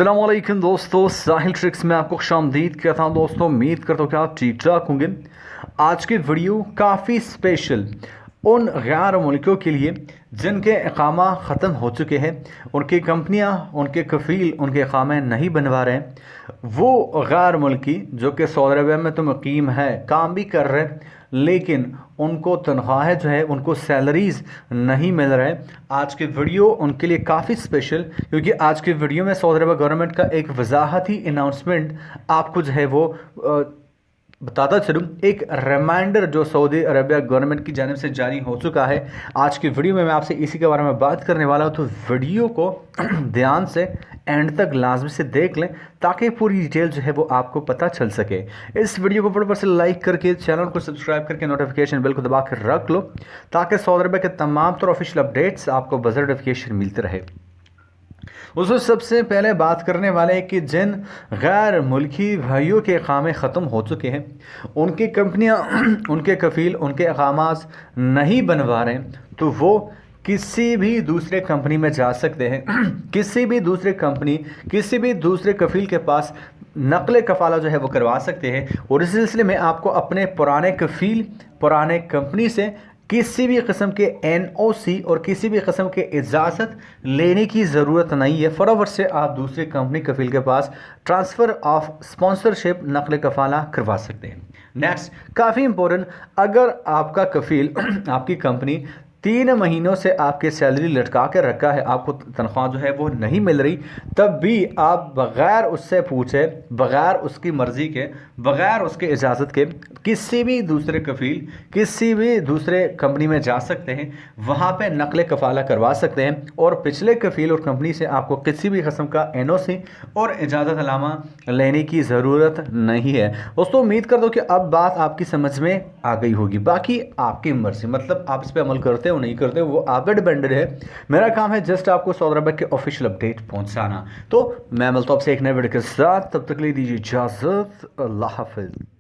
अस्सलामुअलैकुम दोस्तों, साहिल ट्रिक्स में आपको खुशामदीद कहता हूँ। दोस्तों, उम्मीद करता हूँ कि आप ठीक ठाक होंगे। आज की वीडियो काफ़ी स्पेशल उन गैर मुल्कों के लिए जिनके इकामा ख़त्म हो चुके हैं, उनकी कंपनियां, उनके कफ़ील उनके इकामे नहीं बनवा रहे हैं। वो गैर मुल्की जो कि सऊदी अरबिया में तो मुकीम है, काम भी कर रहे हैं, लेकिन उनको तनख्वाहें जो है, उनको सैलरीज़ नहीं मिल रहे हैं। आज की वीडियो उनके लिए काफ़ी स्पेशल, क्योंकि आज की वीडियो में सऊदी अरब गवर्नमेंट का एक वजाहती अनाउंसमेंट आपको जो है वो बताता चलूँ। एक रिमाइंडर जो सऊदी अरबिया गवर्नमेंट की जानिब से जारी हो चुका है। आज की वीडियो में मैं आपसे इसी के बारे में बात करने वाला हूँ, तो वीडियो को ध्यान से एंड तक लाजमी से देख लें ताकि पूरी डिटेल जो है वो आपको पता चल सके। इस वीडियो को फटाफट से लाइक करके, चैनल को सब्सक्राइब करके, नोटिफिकेशन बेल को दबा कर रख लो ताकि सऊदी अरबिया के तमाम तरह ऑफिशियल अपडेट्स आपको बज़र नोटिफिकेशन मिलते रहे। उसमें सबसे पहले बात करने वाले हैं कि जिन गैर मुल्की भाइयों के इकामे ख़त्म हो चुके हैं, उनकी कंपनियां, उनके कफ़ील उनके इकामात नहीं बनवा रहे हैं, तो वो किसी भी दूसरे कंपनी में जा सकते हैं। किसी भी दूसरे कंपनी, किसी भी दूसरे कफ़ील के पास नकल कफ़ाला जो है वो करवा सकते हैं। और इस सिलसिले में आपको अपने पुराने कफ़ील, पुराने कंपनी से किसी भी किस्म के NOC और किसी भी किस्म के इजाज़त लेने की ज़रूरत नहीं है। फटाफट से आप दूसरे कंपनी कफ़ील के पास ट्रांसफ़र ऑफ स्पॉन्सरशिप नकल कफ़ाला करवा सकते हैं। नेक्स्ट, काफ़ी इंपॉर्टेंट, अगर आपका कफ़ील आपकी कंपनी 3 महीनों से आपके सैलरी लटका के रखा है, आपको तनख्वाह जो है वो नहीं मिल रही, तब भी आप बग़ैर उससे पूछे, बग़ैर उसकी मर्ज़ी के, बग़ैर उसके इजाज़त के किसी भी दूसरे कफ़ील, किसी भी दूसरे कंपनी में जा सकते हैं, वहाँ पे नकल कफ़ाला करवा सकते हैं। और पिछले कफ़ील और कंपनी से आपको किसी भी किस्म का NOC और इजाज़त नामा लेने की ज़रूरत नहीं है। दोस्तों, उम्मीद कर दो कि अब बात आपकी समझ में आ गई होगी। बाकी आपकी मर्ज़ी, मतलब आप इस पर अमल करते हो नहीं करते हो वो आप पे डिपेंडेड है। मेरा काम है जस्ट आपको सऊदी अरब के ऑफिशियल अपडेट पहुंचाना। तो मैं मिलता हूं आपसे एक नए वीडियो के साथ, तब तक ले दीजिए इजाज़त। अल्लाह हाफ़िज़।